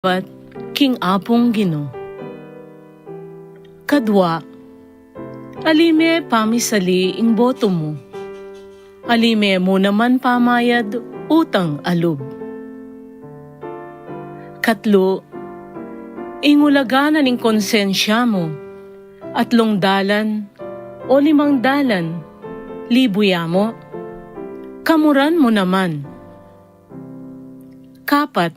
But King Apong Gino. Kadwa, alime pamisali ing boto mo. Alime mo naman pamayad utang alub. Katlo, ingulaganan ing konsensya mo. Atlong dalan o 5 dalan, libuya mo. Kamuran mo naman. Kapat,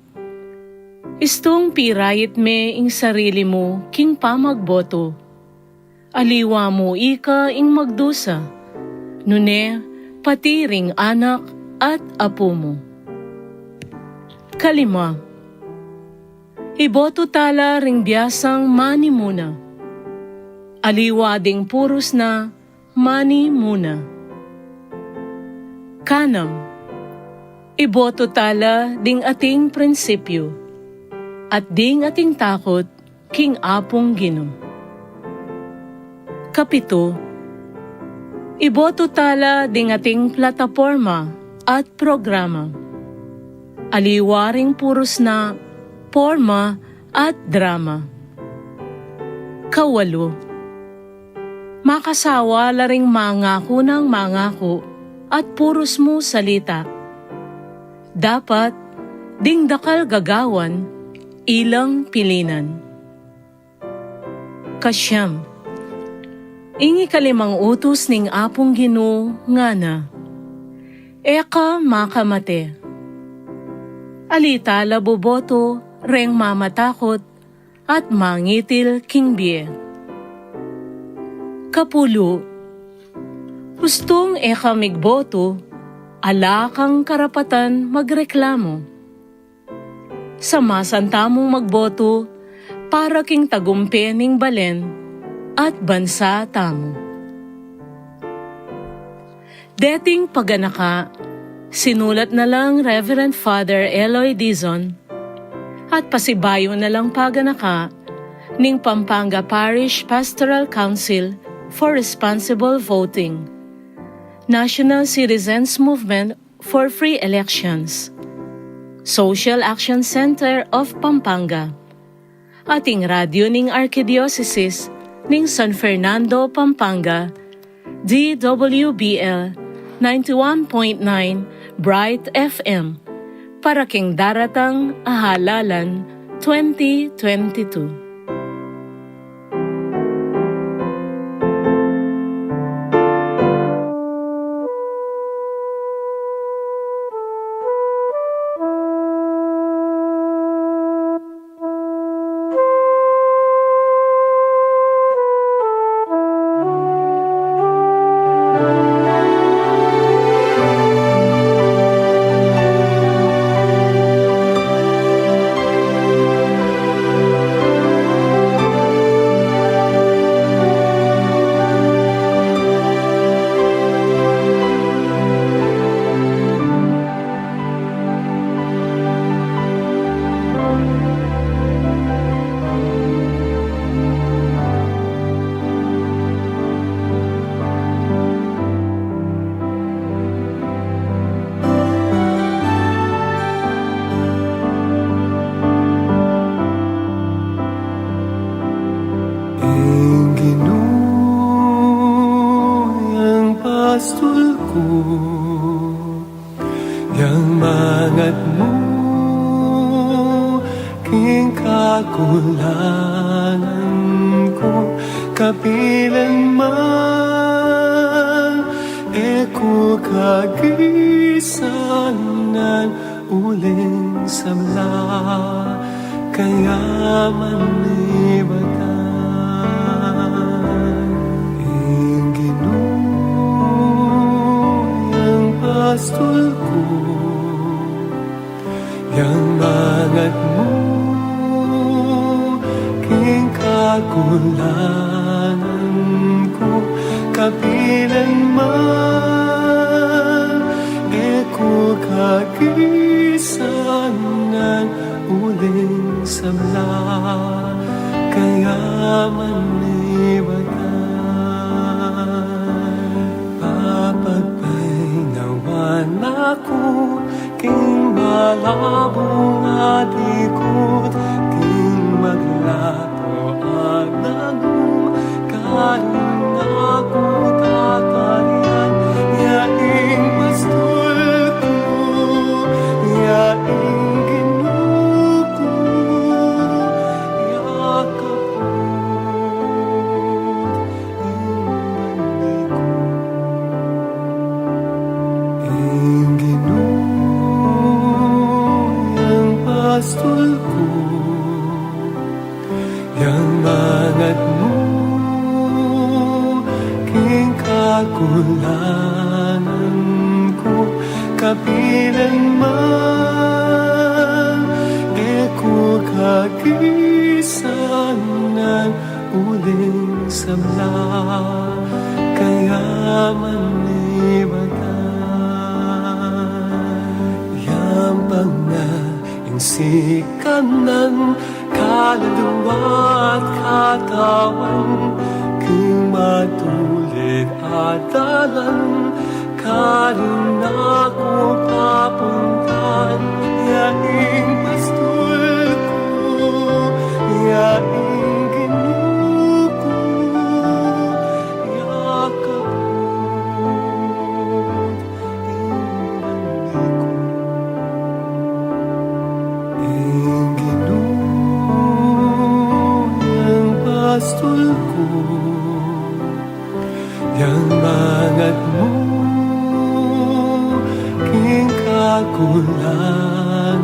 istong pirayit me ing sarili mo king pamagboto. Aliwa mo ika ing magdusa, nune pati ring anak at apo mo. Kalima, iboto tala ring biyasang mani muna. Aliwa ding puros na mani muna. Kanam, iboto tala ding ating prinsipyo. At ding ating takot, King Apong Gino. Kapito, iboto tala ding ating plataporma at programa. Aliwaring puros na porma at drama. Kawalo, makasawa laring mangako ng mangako at puros mo salita. Dapat ding dakal gagawan, ilang pilinan. Kasyam, ingi kalimang utos ning Apong Gino nga na, eka makamate. Alita laboboto, reng mamatakot, at mangitil king biye. Kapulo, hustong eka migboto, ala kang karapatan magreklamo. Samasanta mong magboto para king tagumpening balen at bansa tamo. Dating paganaka, sinulat na lang Reverend Father Eloy Dizon at pasibayo na lang paganaka ning Pampanga Parish Pastoral Council for Responsible Voting, National Citizens Movement for Free Elections, Social Action Center of Pampanga, ating radyo ning Archdiocese ning San Fernando, Pampanga, DWBL 91.9 Bright FM, para king daratang ahalalan 2022. Pastol ko, yang mangat mo, king kakulangan ko, kapilan man, eko kagisanan, uling samla, kaya man ibatan. Pastol ko, yang mangat mo, king kakulangan ko, kapilan man, eko kagisanan, uling samla, kaya man ibatan. Ako king malabong alikot, yang mangat mo king kakulangan ko kapilanman eko kagisan ng uling sabla kaya man Yampang na insikan ng kaluluwa at katawan Kung matulit at dalan Karin ako papuntan Yaing pastul ko Yaing ginuko Yakap pastul ko yang mangat mo king kakulangan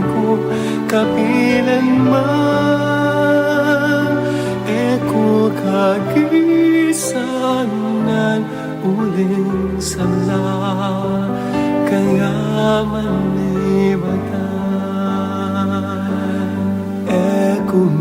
ko kapilanman eko kagisan ng uling sabla kaya manibatan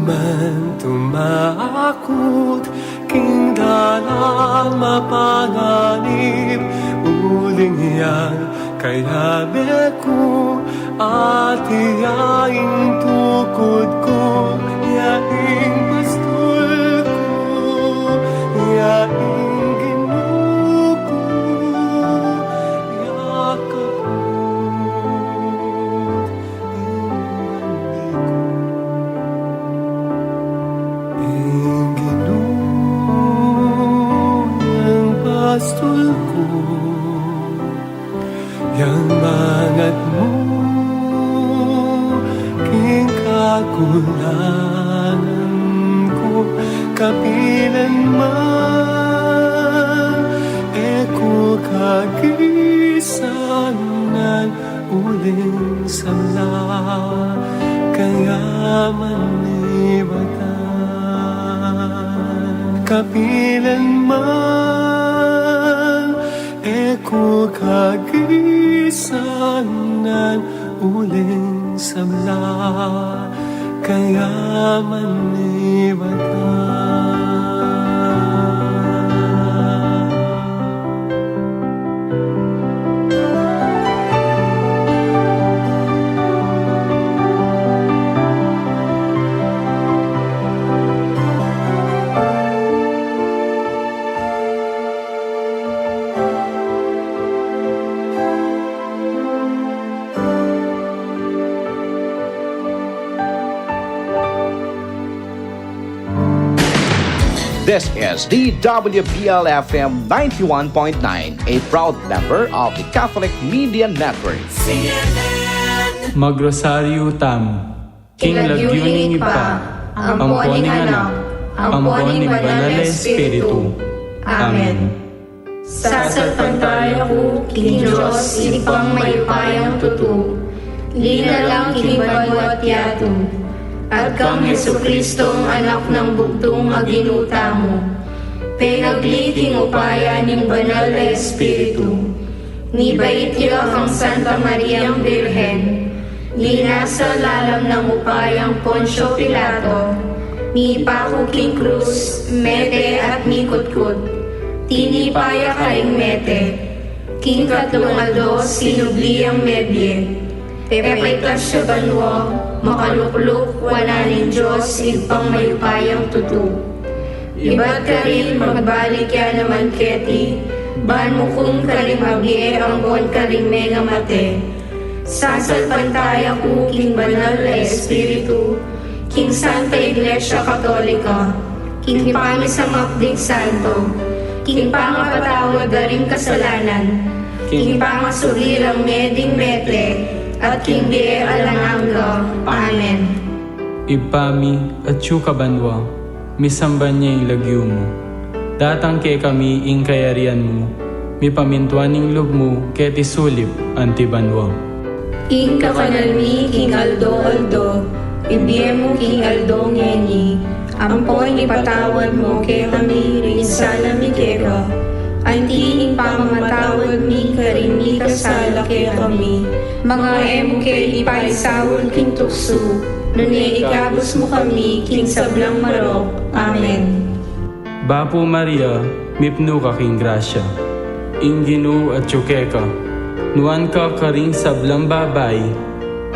man tumakot king dalang mapanganib uling yan kaya beko at iyaing tukod ko yaing pastul ko yaing ginuko yakap pastul ko yang mangat mo king kakulangan ko kapilanman eko kagisan ng uling sabla kaya manibatan kapilanman eko kagisan ng uling sabla kaya manibatan This is DWBL-FM 91.9, a proud member of the Catholic Media Network. Magrosaryo tam, King Lagyuning ipa, amponing anak, amponing banal na Espiritu. Amen. Sasalpantay ako, King Diyos, ipang mayupayang tutu, linalang kinibanyo at yato, at kang Jesucristo ang anak ng bugtong aginuta mo, penagliting upaya ng banal na Espiritu, ni baitya kang Santa Mariang Birhen, ni nasa lalam ng upayang Poncio Pilato, ni ipako king krus, mete at mikutkut, tinipaya kaing mete, king katlungado sinubli ang medye, pepaitas siya banwa, makalukluk, wala ng Diyos, ipang mayupayang tutu. Iba't ka rin magbalik yan naman keti, ban mo kung karing magye, ang buwan karing mega mate. Sasalpantay ako, King Banal na Espiritu, King Santa Iglesia Katolika, King Pami sa Mapdig Santo, King Pangapatawad na rin kasalanan, King Pangasulirang meding mete, at King Bie Alanganga. Amen. Ipami at kabanwa, misamban niya ilagyo mo. Datang kay kami ing kayarian mo, mi pamintuaning loob mo ket isulip antibanwa. Ing kakanalmi, King Aldo, ibigay mo king Aldong Yeni, ampon ipatawad mo kay kami rin sa lamigera, antiing pamamatawad mi karin mi kasala kay kami, mga emo kay ipaisawon king tukso, nunay ikabos mo kami king sablang marok. Amen. Bapo Maria, mipno ka king grasya, inginu at tsukeka, nuan ka karing sablang babay,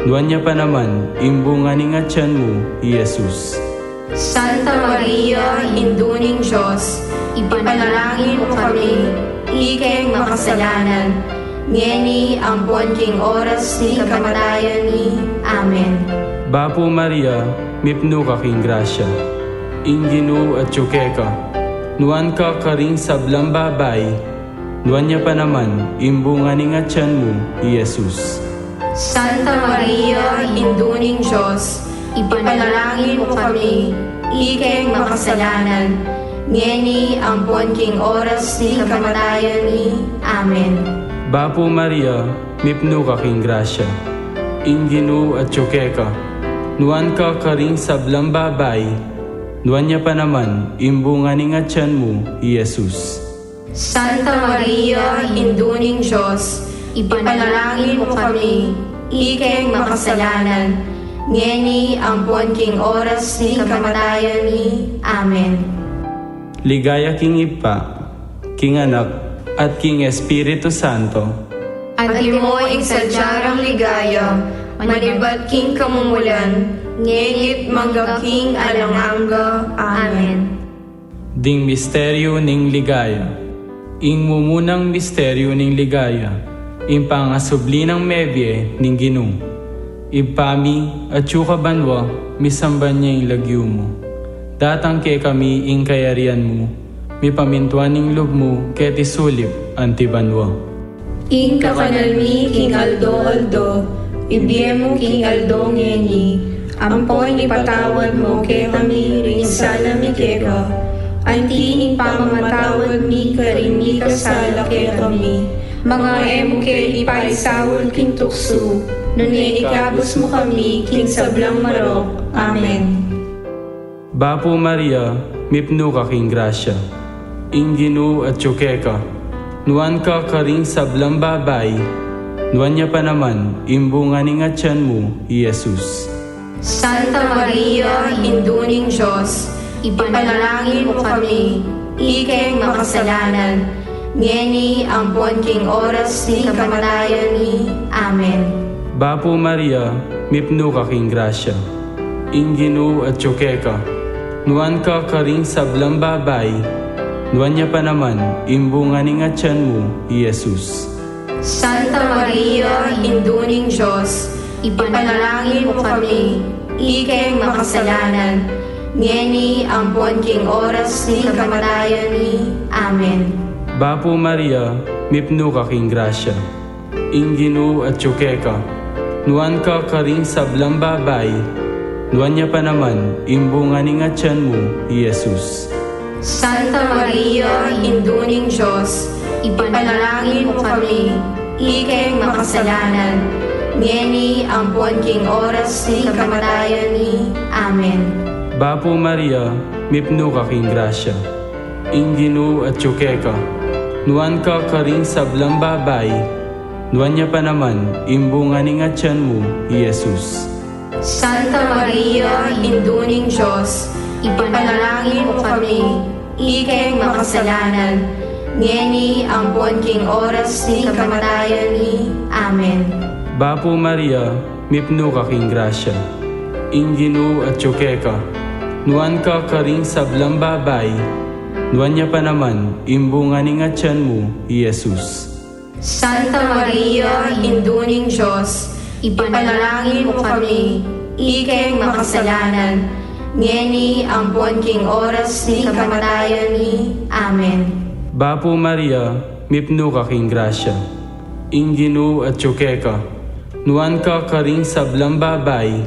nuan niya pa naman, imbunganing at tiyan mo, Jesus. Santa Maria, Induning Diyos, ipanalangin mo kami, ikeng makasalanan, ngeni ang buwan king oras ni kamatayan ni. Amen. Bapo Maria, mipno ka king grasya, inginu at tsukeka, nuan ka karing sablang babay, nuan niya pa naman, imbunganing at tiyan mo, Jesus. Santa Maria, Induning Diyos, ipanalangin mo kami, ikeng makasalanan, ngeni ang buwan king oras ni kamatayan ni. Amen. Bapo Maria, mipno ka king grasya, inginu at tsukeka, nuan ka karing sablang babay, nuan niya pa naman, imbunganing at tiyan mo, Jesus. Santa Maria, Induning Diyos, ipanalangin mo kami, ikeng makasalanan, ngeni ang buwan king oras ni kamatayan ni. Amen. Ligaya king Ipa, king Anak, at king Espiritu Santo. At imo ing sadyarang ligaya, manibat king kamumulan, ngengit manggagking alanganga. Amen. Ding misteryo ning ligaya, ing mumunang misteryo ning ligaya, ing pangasubli ng mebye ning Ginoo. Ipami at yuka banwa, misamban niya ing lagyo mo. Datang ke kami ing kayarian mo, mi pamintuan ning loob mo, ket isulip antibanwa. Ing kakanalmi king Aldo, ibigay mo king Aldong Yeni, ampon ipatawad mo kay kami rin sa lamigera, antiing pamamatawad mi karin mi kasala kay kami, mga emo kay ipaisawon king tukso, nunay ikabos mo kami king sablang marok. Amen. Bapo Maria, mipno ka king grasya, inginu at tsukeka, nuan ka karing sablang babay, nuan niya pa naman, imbunganing at tiyan mo, Jesus. Santa Maria, Induning Diyos, ipanalangin mo kami, ikeng makasalanan, ngeni ang buwan king oras ni kamatayan ni. Amen. Bapo Maria, mipno ka king grasya, inginu at tsukeka, nuan ka karing sablang babay, nuan niya pa naman, imbunganing at tiyan mo, Jesus. Santa Maria, Induning Diyos, ipanalangin mo kami, ikeng makasalanan, ngeni ang buwan king oras ni kamatayan ni. Amen. Bapo Maria, mipno ka king grasya, inginu at tsukeka, nuan ka karing sablang babay, nuan niya pa naman, imbunganing at tiyan mo, Jesus. Santa Maria, Induning Diyos, ipanalangin mo kami, ikeng makasalanan, ngeni ang buwan king oras ni kamatayan ni. Amen. Bapo Maria, mipno ka king grasya, inginu at tsukeka, nuan ka karing sablang babay, nuan niya pa naman, imbunganing at tiyan mo, Jesus. Santa Maria, Induning Diyos, ipanalangin mo kami, ikeng makasalanan, ngeni ang buwan king oras ni kamatayan ni. Amen. Bapo Maria, mipno ka king grasya, inginu at tsukeka, nuan ka karing sablang babay, nuan niya pa naman, imbunganing at tiyan mo, Jesus. Santa Maria, Induning Diyos, ipanalangin mo kami, ikeng makasalanan, ngeni ang buwan king oras ni kamatayan ni. Amen. Bapo Maria, mipno ka king grasya, inginu at tsukeka, nuan ka karing sablang babay,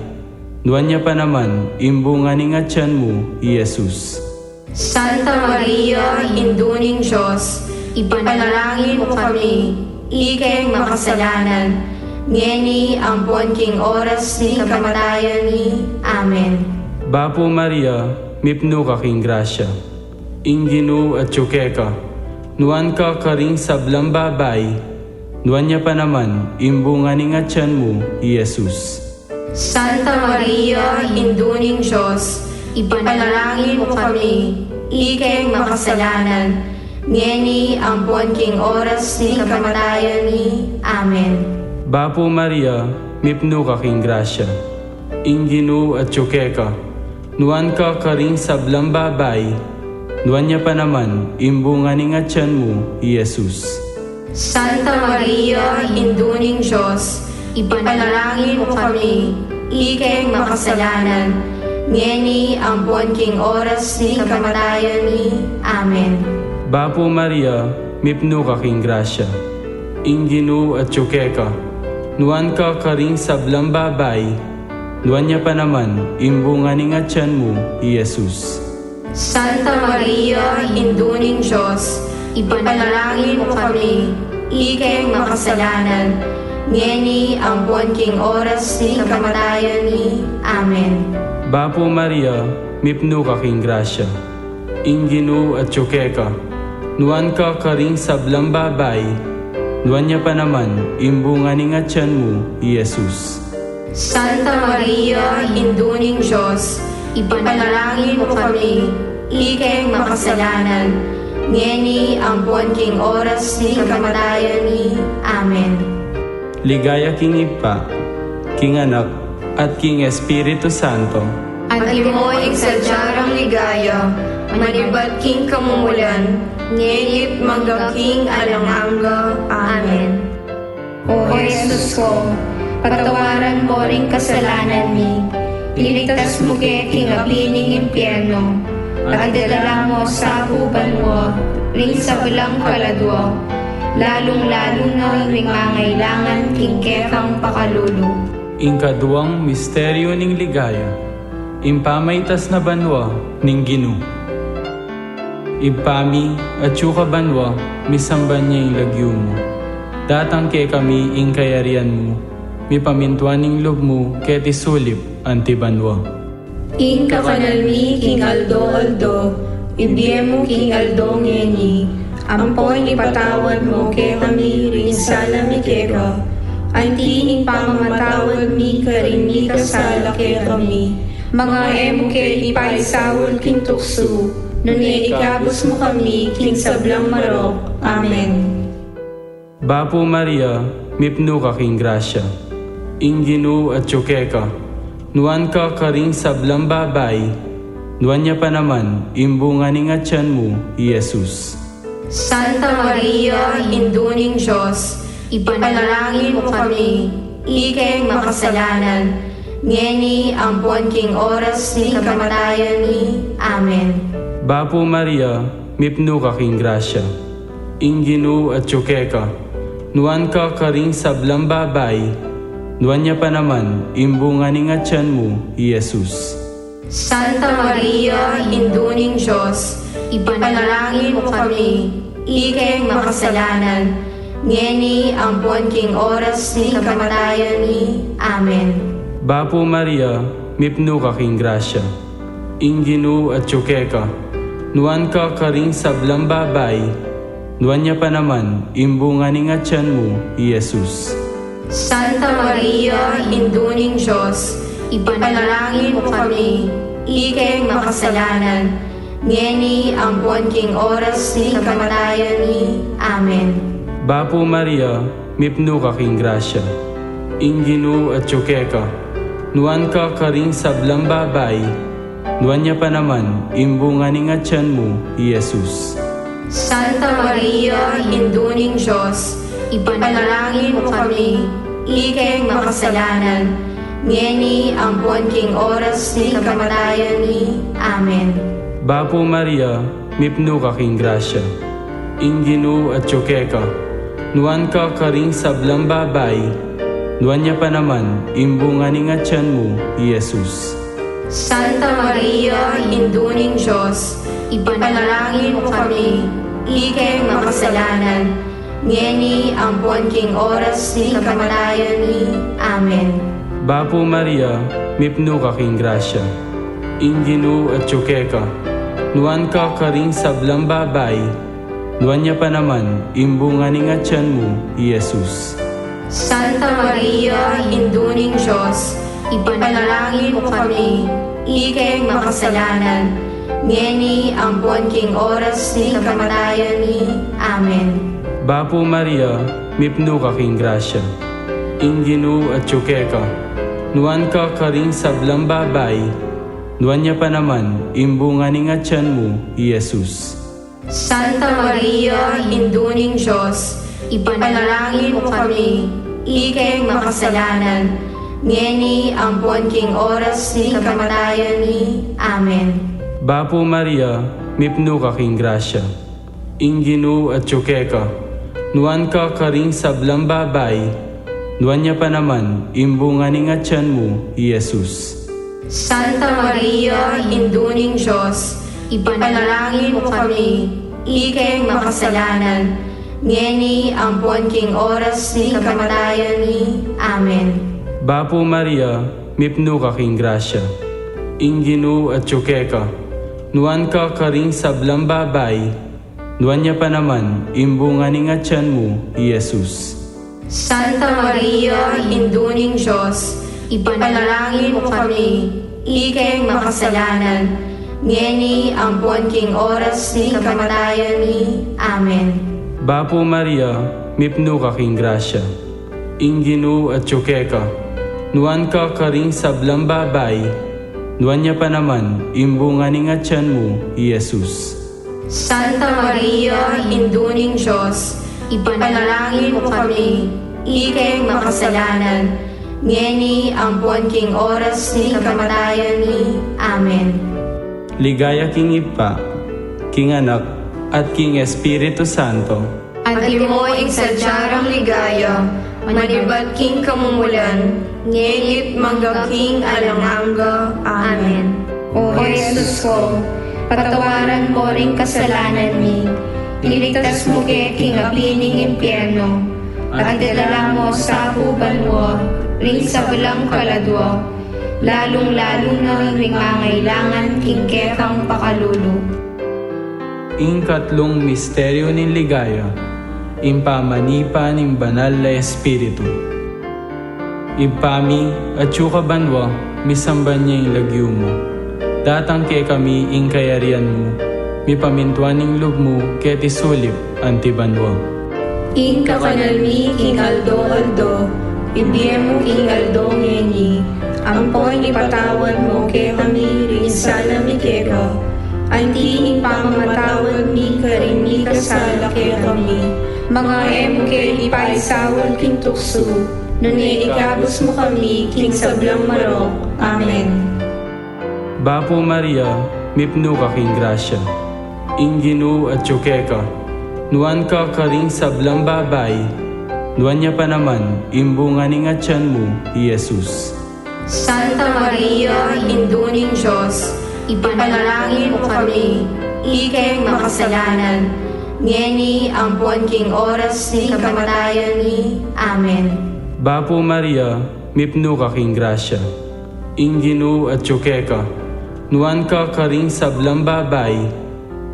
nuan niya pa naman, imbunganing at tiyan mo, Jesus. Santa Maria, Induning Diyos, ipanalangin mo kami, ikeng makasalanan, ngeni ampon king oras ni kamatayan ni. Amen. Bapo Maria, mipno ka king grasya. Inginu at tsukeka, nuan ka karing sablang babay, nuan niya pa naman, imbunga ni nga tiyan mo, Jesus. Santa Maria, Induning Diyos, ipanalangin mo kami, ikeng makasalanan, ngeni ampon king oras ni kamatayan ni. Amen. Bapo Maria, mipno ka king grasya. Inginu at tsukeka, nuan ka karing sablang babay, nuan niya pa naman, imbunga ni nga tiyan mo, Jesus. Santa Maria, Induning Diyos, ipanalangin mo kami, ikeng makasalanan, ngeni ampon king oras ni kamatayan ni. Amen. Bapo Maria, mipno ka king grasya. Inginu at tsukeka, nuan ka karing sablang babay, nuan niya pa naman, imbunga ni nga tiyan mo, Jesus. Santa Maria, Induning Diyos, ipanalangin mo kami, ikeng makasalanan, ngeni ampon king oras ni kamatayan ni. Amen. Bapo Maria, mipno ka king grasya. Inginu at tsukeka, nuan ka karing sablang babay, nuan niya pa naman, imbunga ni nga tiyan mo, Jesus. Santa Maria, Induning Diyos, ipanalangin mo kami, ikeng makasalanan, ngeni ampon king oras ni kamatayan ni. Amen. Ligaya king Ipa, king Anak, at king Espiritu Santo. At imo igsadyarang ligaya, manibat king kamumulan, ngenit magaking alanganga. Amen. O Jesus ko, patawaran mo ring kasalanan mi, iligtas mo kay king apining impyerno, at idala mo sa huban mo, ring sa walang kaladwa, lalong-lalo na ring mangailangan king kekang pakalulu. Ingkaduang misteryo ning ligaya, impamaytas na banwa ning Ginu. Ipami at yuka banwa, misamban niya yung lagyo mo. Datang ke kami ing kayarian mo, mipamintuan ning loob mo, ket isulip anti banwa. Ing kakanalmi king Aldo, ibiyemo king Aldo ngeni, ampon ipatawad mo ke kami rin sana mi keka, antining pamamatawad mi karin mi kasala ke kami, mga emo ke ipaisawol king tukso, nune ikabos mo kami king sablang marok. Amen. Bapo Maria, mipno ka king grasya. Inginu at tsukeka, nuan ka karing sablang babay, nuan niya pa naman, imbunga ni nga tiyan mo, Jesus. Santa Maria, Induning Diyos, ipanalangin mo kami, ikeng makasalanan, ngeni ampon king oras ni kamatayan ni. Amen. Bapo Maria, mipno ka king grasya. Inginu at tsukeka, nuan ka karing sablang babay, nuan niya pa naman, imbunga ni nga tiyan mo, Jesus. Santa Maria, Induning Diyos, ipanalangin mo kami, ikeng makasalanan, ngeni ampon king oras ni kamatayan ni. Amen. Bapo Maria, mipno ka king grasya. Inginu at tsukeka, nuan ka karing sablang babay, nuan niya pa naman, imbunga ni nga tiyan mo, Jesus. Santa Maria, Induning Diyos, ipanalangin mo kami, ikeng makasalanan, ngeni ampon king oras ni kamatayan ni. Amen. Bapo Maria, mipno ka king grasya. Inginu at tsukeka, nuan ka karing sablang babay, nuan niya pa naman, imbunga ni nga tiyan mo, Jesus. Santa Maria, Induning Diyos, ipanalangin mo kami, ikeng makasalanan, ngeni ampon king oras ni kamatayan ni. Amen. Bapo Maria, mipno ka king grasya. Inginu at tsukeka, nuan ka karing sablang babay, nuan niya pa naman, imbunga ni nga tiyan mo, Jesus. Santa Maria, Induning Diyos, ipanalangin mo kami, ikeng makasalanan, ngeni ampon king oras ni kamatayon ni. Amen. Bapo Maria, mipno ka king grasya. Inginu at ka, nuan ka karing sablang babay, nuan niya pa naman, imbunga ni nga tiyan mo, Jesus. Santa Maria, induning Diyos, ipanalangin mo kami, ikeng makasalanan, ngeni ampon king oras ni kamatayon ni. Amen. Bapo Maria, mipno ka king grasya. Inginu at ka, nuan ka karing sablang babay, nuan niya pa naman, imbunga ni nga tiyan mo, Jesus. Santa Maria, induning Diyos, ipanalangin mo kami, ikeng makasalanan, ngeni ampon king oras ni kamatayon ni. Amen. Bapo Maria, mipno ka king grasya. Inginu at ka, nuan ka karing sablang babay, nuan niya pa naman, imbunga ni nga tiyan mo, Jesus. Santa Maria, induning Diyos, ipanalangin mo kami, ikeng makasalanan, ngeni ampon king oras ni kamatayon ni. Amen. Bapo Maria, mipno ka king grasya. Inginu at ka, nuan ka karing sablang babay, nuan niya pa naman, imbunga ni nga tiyan mo, Jesus. Santa Maria, induning Diyos, ipanalangin mo kami, ikeng makasalanan, ngeni ampon king oras ni kamatayon ni. Amen. Bapo Maria, mipno ka king grasya. Inginu at ka, nuan ka karing sablang babay, nuan niya pa naman, imbunga ni nga tiyan mo, Jesus. Santa Maria, induning Diyos, ipanalangin mo kami, ikeng makasalanan, ngeni ampon king oras ni kamatayon ni. Amen. Ligaya king Ipa, king Anak, at king Espiritu Santo. Antimo ing sadyarang ligaya, manibat king kamumulan, ngenit manggaking alanganga. Amen. O Jesus ko, patawaran mo ring kasalanan mi, iligtas mo ke king apining impyerno, at idala mo sa huban mo, ring sa walang kaladwa, lalong-lalo na ring mangailangan king kekang pakalulu. Ing katlong misteryo ng ligaya, impamanipa ng banal na Espiritu. Impami at banwa, misamban niya yung lagyo mo. Datang ke kami ing kayarian mo, mipamintuan ng loob mo, ket isulip antibanwa. Ing kakanalmi king aldo, ibigyan mo king aldo ngeni, ampoy ipatawan mo ke kami rin sana mi keka, anti ing pamamatawag mi karin mi kasala ke kami, mga emo ke ipaisawal king tukso, nuni ikabos mo kami king sablang marok. Amen. Bapo Maria, mipno ka king grasya. Inginu at ka, nuan ka karing sablang babay, nuan niya pa naman, imbunga ni nga tiyan mo, Jesus. Santa Maria, induning Diyos, ipanalangin mo kami, ikeng makasalanan, ngeni ampon king oras ni kamatayon ni. Amen. Bapo Maria, mipno ka king grasya. Inginu at ka, nuan ka karing sablang babay,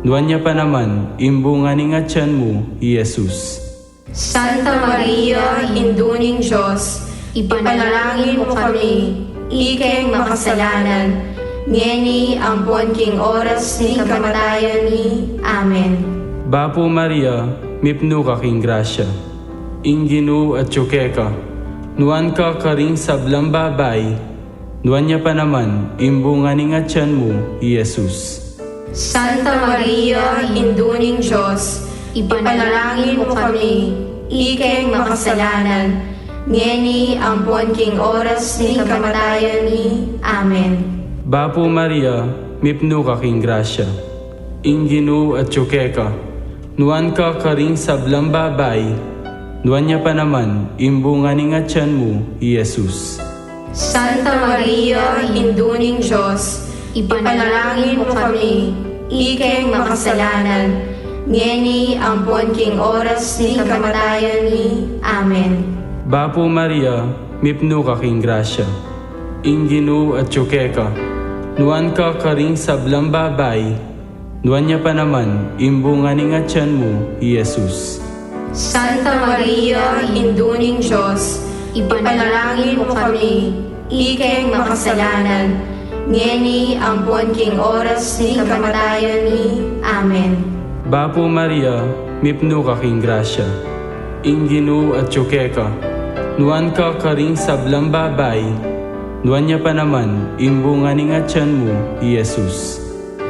nuan niya pa naman, imbunga ni nga tiyan mo, Jesus. Santa Maria, induning Diyos, ipanalangin mo kami, ikeng makasalanan, ngeni ampon king oras ni kamatayon ni. Amen. Bapo Maria, mipno ka king grasya. Inginu at ka, nuan ka karing sablang babay, nuan niya pa naman, imbunga ni nga tiyan mo, Jesus. Santa Maria, induning Diyos, ipanalangin mo kami, ikeng makasalanan, ngeni ampon king oras ni kamatayon ni. Amen. Bapo Maria, mipno ka king grasya. Inginu at ka, nuan ka karing sablang babay, nuan niya pa naman, imbunga ni nga tiyan mo, Jesus. Santa Maria, induning Diyos, ipanalangin mo kami, ikeng makasalanan, ngeni ampon king oras ni kamatayan ni. Amen. Bapo Maria, mipno ka king grasya. Inginu at tsukeka, nuan ka karing sablang babay, nuan niya pa naman, imbunganing at tiyan mo, Jesus. Santa Maria, induning Diyos, ipanalangin mo kami, ikeng makasalanan, ngeni ampon king oras ni kamatayan ni. Amen. Bapo Maria, mipno ka king grasya. Inginu at tsukeka, nuan ka karing sablang babay, nuan niya pa naman, imbunganing at tiyan mo, Jesus.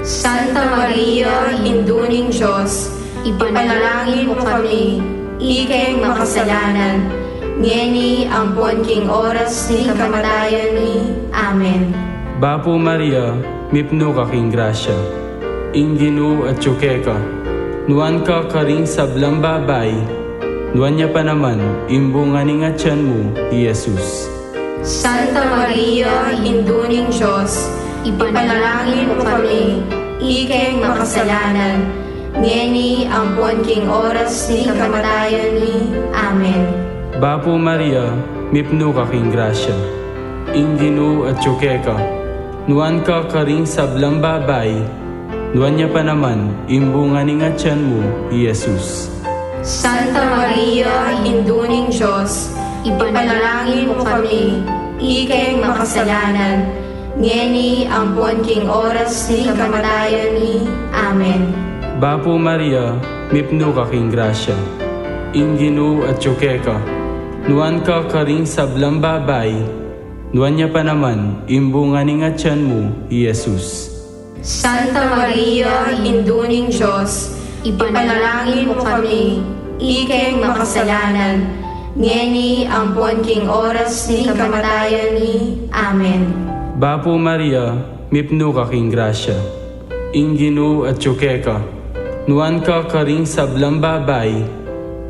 Santa Maria, induning Diyos, ipanalangin mo kami, ikeng makasalanan, ngeni ampon king oras ni kamatayan ni. Amen. Bapo Maria, mipno ka king grasya. Inginu at tsukeka, nuan ka karing sablang babay, nuan niya pa naman, imbunganing at tiyan mo, Jesus. Santa Maria, induning Diyos, ipanalangin mo kami, ikeng makasalanan, ngeni ampon king oras ni kamatayan ni. Amen. Bapo Maria, mipno ka king grasya. Inginu at tsukeka, nuan ka karing sablang babay, nuan niya pa naman, imbunganing at tiyan mo, Jesus. Santa Maria, induning Diyos, ipanalangin mo kami, ikeng makasalanan, ngeni ampon king oras ni kamatayan ni. Amen. Bapo Maria, mipno ka king grasya. Inginu at tsukeka, nuan ka karing sablang babay, nuan niya pa naman, imbunganing at tiyan mo, Jesus. Santa Maria, induning Diyos, ipanalangin mo kami, ikeng makasalanan, ngeni ampon king oras ni kamatayan ni. Amen. Bapo Maria, mipno ka king grasya. Inginu at tsukeka, nuan ka karing sablang babay,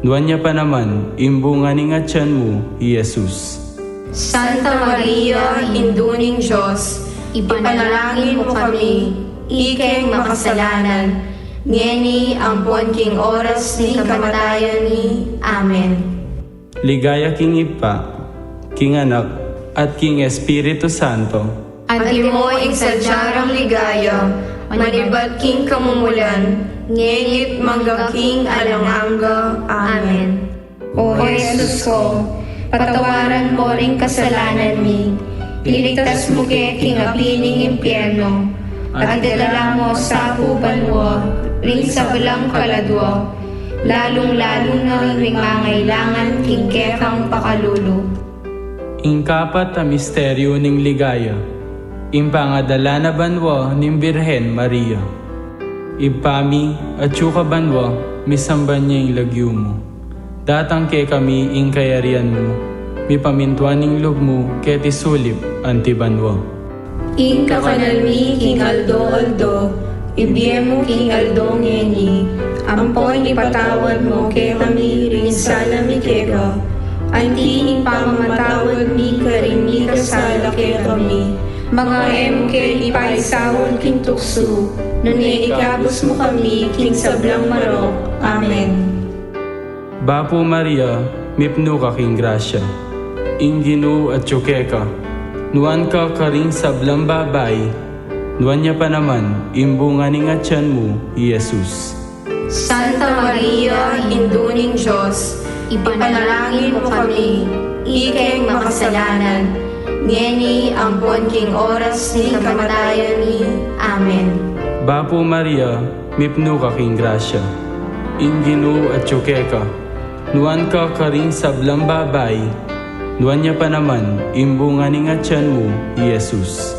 nuan niya pa naman, imbunganing at tiyan mo, Jesus. Santa Maria, induning Diyos, ipanalangin mo kami, ikeng makasalanan, ngeni ampon king oras ni kamatayan ni. Amen. Ligaya king Ipa, king Anak, at king Espiritu Santo. At imo ing sadyarang ligaya, manibat king kamumulan, ngengit manggaking alanganga. Amen. O Jesus ko, patawaran mo ring kasalanan mi, iligtas mo kay king apining impyerno, at dalala mo sa kubanwa, ring sa balang kaladwa, lalong-lalo na ring mangailangan king kekang pakalulu. Ingkapat na misteryo ning ligaya, impangadala na banwa ning Birhen Maria. Ipami at syuka banwa, misamban niya ing lagyo mo. Datang ke kami ing kayarian mo, mipamintuan ning loob mo, ket isulip anti banwa. Ing kakanalmi king aldo, ibiye mo king aldo ngeni, ampoy ipatawad mo ke kami rin sana mi keka, anti ing pamamatawad mi karin mi kasala ke kami, mga ke ipaisawon king tukso, nune ikabos mo kami king sablang marok. Amen. Bapo Maria, mipno ka king grasya. Inginu at tsukeka, nuan ka karing sablang babay, nuan niya pa naman, imbunganing at tiyan mo, Jesus. Santa Maria, induning Diyos, ipanalangin mo kami, ikeng makasalanan, ngeni ampon king oras ni kamatayan ni. Amen. Bapo Maria, mipno ka king grasya. Inginu at tsukeka, nuan ka karing sablang babay, nuan niya pa naman, imbunganing at tiyan mo, Jesus.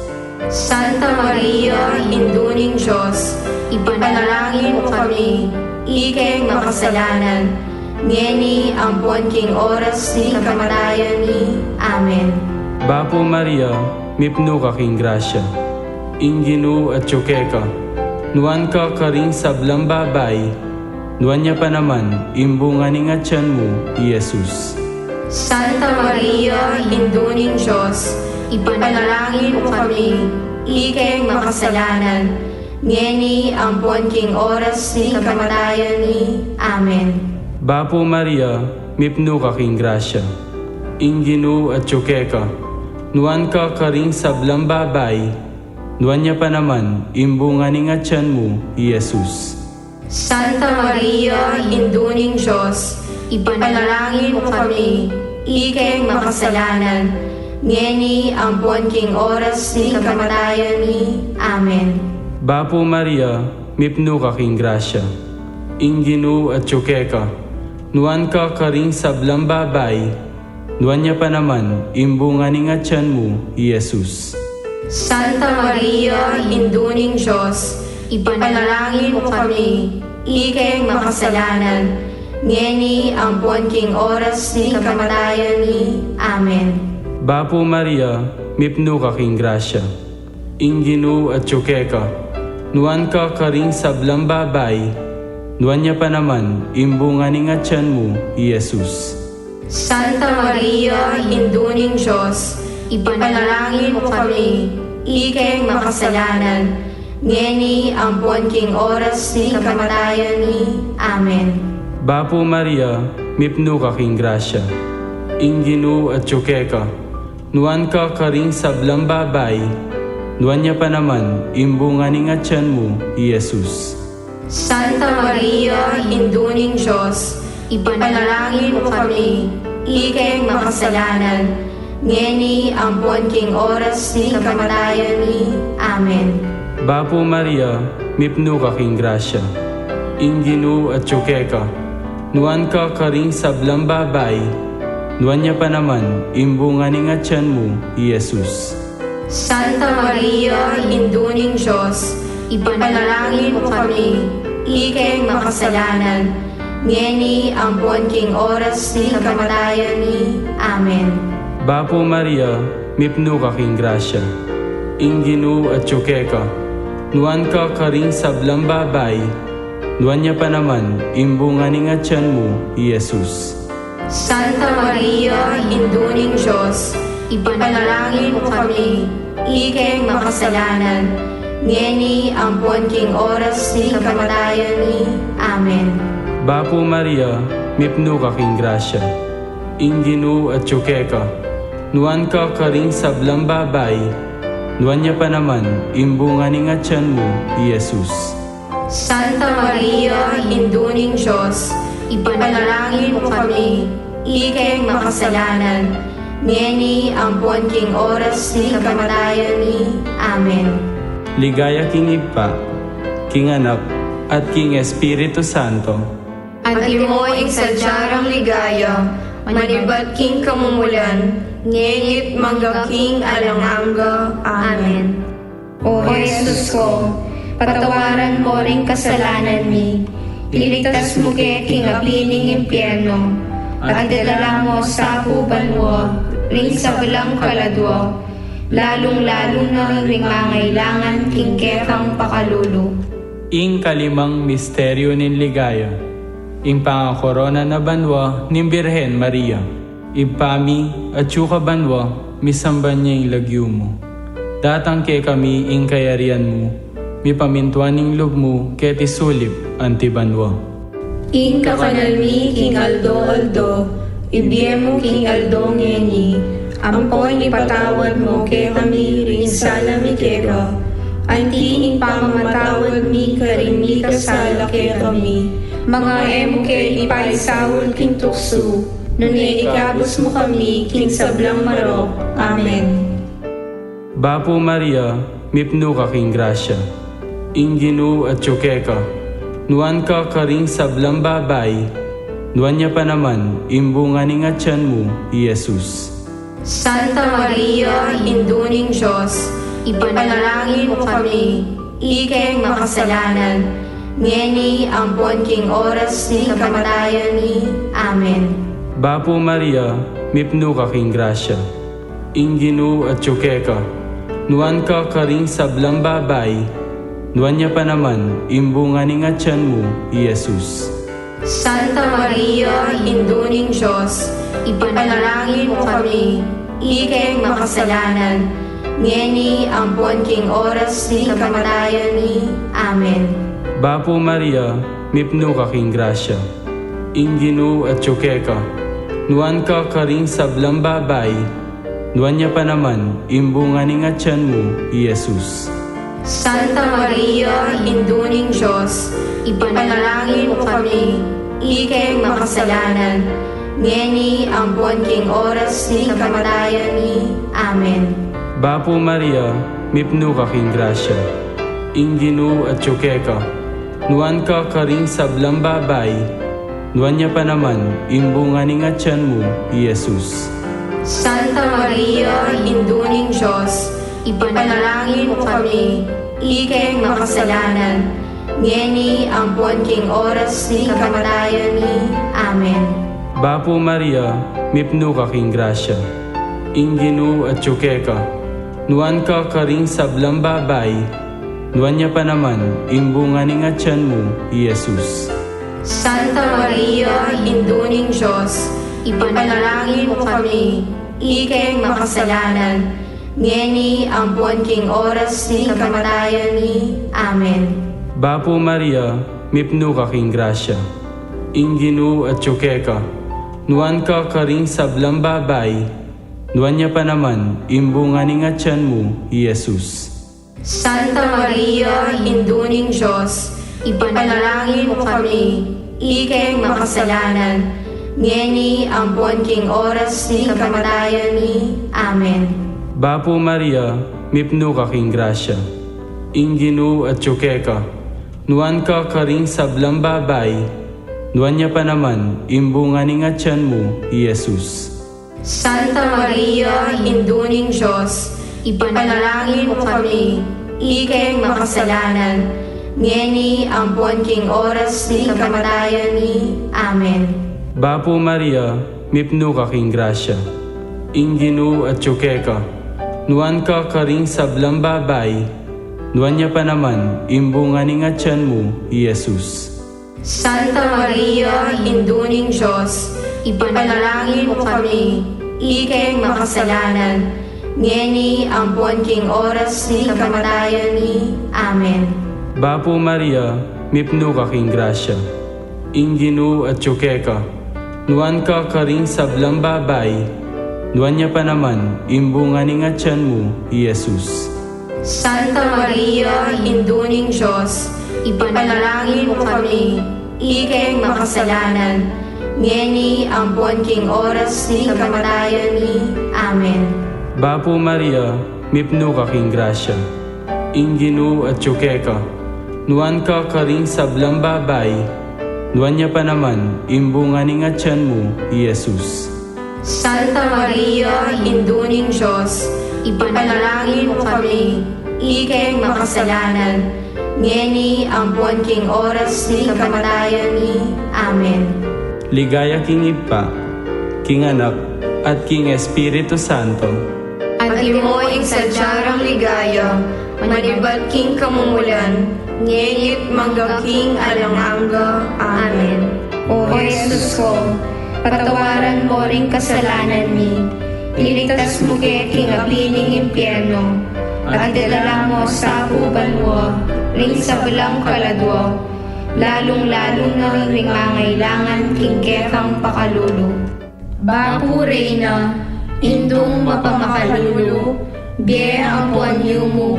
Santa Maria, induning Diyos, ipanalangin mo kami, ikeng makasalanan, ngeni ampon king oras ni kamatayan ni. Amen. Bapo Maria, mipno ka king grasya. Inginu at tsukeka, nuan ka karing sablang babay, nuan niya pa naman, imbunganing at tiyan mo, Jesus. Santa Maria, induning Diyos, ipanalangin mo kami, ikeng makasalanan, ngeni ampon king oras ni kamatayan ni. Amen. Bapo Maria, mipno ka king grasya. Inginu at tsukeka, nuan ka karing sablang babay, nuan niya pa naman, imbunga ni nga tiyan mo, Jesus. Santa Maria, induning Diyos, ipanalangin mo kami, ikeng makasalanan, ngeni ampon king oras ni kamatayan ni. Amen. Bapo Maria, mipno ka king grasya. Inginu at tsukeka, nuan ka karing sablang babay, nuan niya pa naman, imbunga ni nga tiyan mo, Jesus. Santa Maria, induning Diyos, ipanalangin mo kami, ikeng makasalanan, ngeni ampon king oras ni kamatayan ni. Amen. Bapo Maria, mipno ka king grasya. Inginu at tsukeka, nuan ka karing sablang babay, nuan niya pa naman, imbunga ni nga tiyan mo, Jesus. Santa Maria, induning Diyos, ipanalangin mo kami, ikeng makasalanan, ngeni ampon king oras ni kamatayan ni. Amen. Bapo Maria, mipno ka king grasya. Inginu at tsukeka, nuan ka karing sablang babay, nuan niya pa naman, imbunga ni nga tiyan mo, Jesus. Santa Maria, induning Diyos, ipanalangin mo kami, ikeng makasalanan, ngeni ampon king oras ni kamatayan ni. Amen. Bapo Maria, mipno ka king grasya. Inginu at tsukeka, nuan ka karing sablang babay, nuan niya pa naman, imbunga ni nga tiyan mo, Jesus. Santa Maria, induning Diyos, ipanalangin mo kami, ikeng makasalanan, ngeni ampon king oras ni kamatayan ni. Amen. Bapo Maria, mipno ka king grasya. Inginu at tsukeka, nuan ka karing sablang babay, nuan niya pa naman, imbunga ni nga tiyan mo, Jesus. Santa Maria, induning Diyos, ipanalangin mo kami, ikeng makasalanan, ngeni ampon king oras ni kamatayan ni. Amen. Bapo Maria, mipno ka king grasya. Inginu at tsukeka, nuan ka karing sablang babay, nuan niya pa naman, imbunga ni nga tiyan mo, Jesus. Santa Maria, induning Diyos, ipanalangin mo kami, ikeng makasalanan, ngeni ampon king oras ni kamatayan ni. Amen. Ligaya king Ipa, king Anak, at king Espiritu Santo. At imo'y sadyarang ligaya, manibat king kamumulan, ngenit manggaking alanganga. Amen. O Jesus ko, patawaran mo ring kasalanan mi, iligtas mo kay king apining impyerno, at idala mo sa huban mo, ring sa walang kaladwa, lalong-lalo na ring mangailangan king kekang pakalulo. Ing kalimang misteryo nin ligaya, ing pangakorona na banwa ni Birhen Maria, ipami at yuka banwa, misamban niya ing lagyo mo. Datang ke kami ing kayarian mo, mipamintuan ing loob mo, keti sulip antibanwa. Ing kakanalmi king aldo, ibiyem mo king aldo ngeni, ampon ipatawad mo ke kami rin salami keka, anti ing pamamatawad mi karin mi kasala ke kami, mga emo ke ipaisawul king tukso, nuni ikabos mo kami king sablang marok. Amen. Bapo Maria, mipno ka king grasya. Inginu at tsukeka, nuan ka karing sablang babay, nuan niya pa naman, imbunga ni nga tiyan mo, Jesus. Santa Maria, induning Diyos, ipanalangin mo kami, ikeng makasalanan, ngeni ampon king oras ni kamatayan ni. Amen. Bapo Maria, mipno ka king grasya. Inginu at tsukeka, nuan ka karing sablang babay, nuan niya pa naman, imbunga ni nga tiyan mo, Jesus. Santa Maria, induning Diyos, ipanalangin mo kami, ikeng makasalanan, ngeni ampon king oras ni kamatayan ni. Amen. Bapo Maria, mipno ka king grasya. Inginu at tsukeka, nuan ka karing sablang babay, nuan niya pa naman, imbunga ni nga tiyan mo, Jesus. Santa Maria, Induning Diyos, ipanalangin mo kami, ikeng makasalanan, ngeni ampon king oras ni kamatayan ni. Amen. Bapo Maria, mipno ka king grasya. Inginu at tsukeka, nuan ka karing sablang babay, nuan niya pa naman, imbunga ni nga tiyan mo, Jesus. Santa Maria, Induning Diyos, ipanalangin mo kami, ikeng makasalanan, ngeni ampon king oras ni kamatayan ni. Amen. Bapo Maria, mipno ka king grasya. Inginu at tsukeka, nuan ka karing sablang babay, nuan niya pa naman, imbunga ni nga tiyan mo, Jesus. Santa Maria, Induning Diyos, ipanalangin mo kami, ikeng makasalanan, ngeni ampon king oras ni kamatayan ni. Amen. Bapo Maria, mipno ka king grasya. Inginu at tsukeka, nuan ka karing sablang babay, nuan niya pa naman, imbunga ni nga tiyan mo, Jesus. Santa Maria, Induning Diyos, ipanalangin mo kami, ikeng makasalanan, ngeni ampon king oras ni kamatayan ni. Amen. Bapo Maria, mipno ka king grasya. Inginu at tsukeka, nuan ka karing sablang babay, nuan niya pa naman, imbunga ni nga tiyan mo, Jesus. Santa Maria, Induning Diyos, ipanalangin mo kami, ikeng makasalanan, ngeni ampon king oras ni kamatayan ni. Amen. Bapo Maria, mipno ka king grasya. Inginu at tsukeka, nuan ka karing sablang babay, nuan niya pa naman, imbunga ni nga tiyan mo, Jesus. Santa Maria, Induning Diyos, ipanalangin mo kami, ikeng makasalanan, ngeni ampon king oras ni kamatayan ni. Amen. Bapo Maria, mipno ka king grasya. Inginu at tsukeka, nuan ka karing sablang babay, nuan niya pa naman, imbunga ni nga tiyan mo, Jesus. Santa Maria, Induning Diyos, ipanalangin mo kami, ikeng makasalanan, ngeni ampon king oras ni kamatayan ni. Amen. Bapo Maria, mipno ka king grasya. Inginu at tsukeka, nuan ka karing sablang babay, nuan niya pa naman, imbunga ni nga tiyan mo, Jesus. Santa Maria, Induning Diyos, ipanalangin mo kami, ikeng makasalanan, ngeni ampon king oras ni kamatayan ni. Amen. Ligaya king Ipa, king Anak, at king Espiritu Santo. At imo ing sadyarang ligaya, manibat king kamumulan, ngengit manggaking alanganga. Amen. O Jesus ko, patawaran mo ring kasalanan mi, iligtas mo kay king apining impyerno, at idala mo sa uban mo, ring sa balang kaladwa, lalong-lalong na ring mangailangan king kekang pakalulo. Bapo Reyna, indong mapamakalulu, biye ang puanyo mo,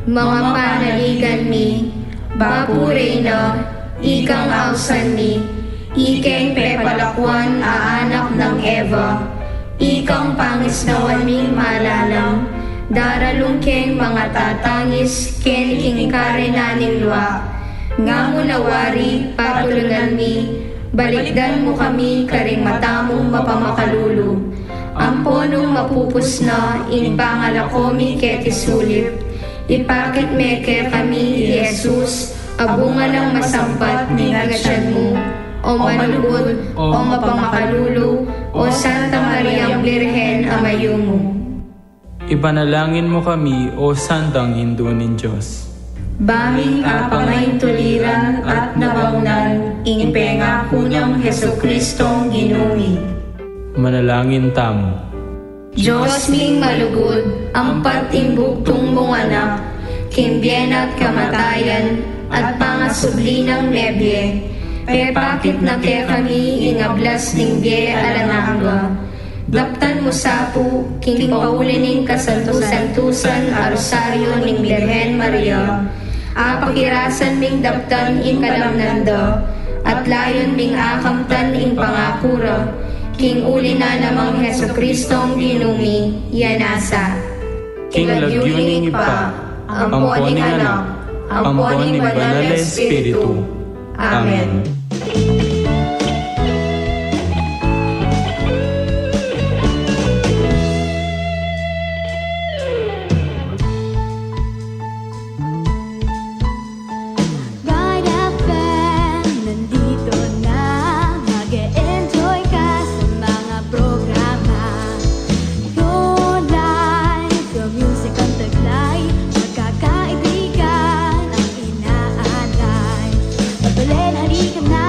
mga panaligan mi. Bapo Reyna, ikang ausan mi, ikeng pepalakwan aanak ng Eva, ikang pangisnawan ming malalang, daralong keng mga tatangis, ken king karenaning luwa, nga mo nawari patulungan mi, balikdan mo kami karing matamong mapamakalulu. Ang ponong mapupus na in pangalakomi ketisulit, ipakit meke kami, Jesus, abunga ng masampat ni nagasyan mo, o manugod, o mapamakalulu, o Santa Mariang Birhen amayo mo. Ipanalangin mo kami, O Santang Induning Diyos. Baming apangay tuliran at nabangnan, ing pengako ng Hesukristong ginumi. Manalangin tamo. Diyos ming malugod, ang patimbugtong mong anak, kimbyen at kamatayan, at pangasubli ng nebye, pepakit na ke kami ingablas ning bye alananga. Daptan mo sapo, king paulining kasantusan-tusan a rosaryo ning Birhen Maria. Apakirasan ming daptan ing kalamnanda, at layon ming akamtan ing pangakura. King uli na namang Heso Kristong ginumi, yanasa. King lagyuning ipa, ang poning anak, ang poning banal na Espiritu. Amen. Guide FM, nandito na. Mag-e-enjoy ka sa mga programa. Tunay, yung music ang taglay. Magkakaibigan ang inaalay. Patuloy, halika na.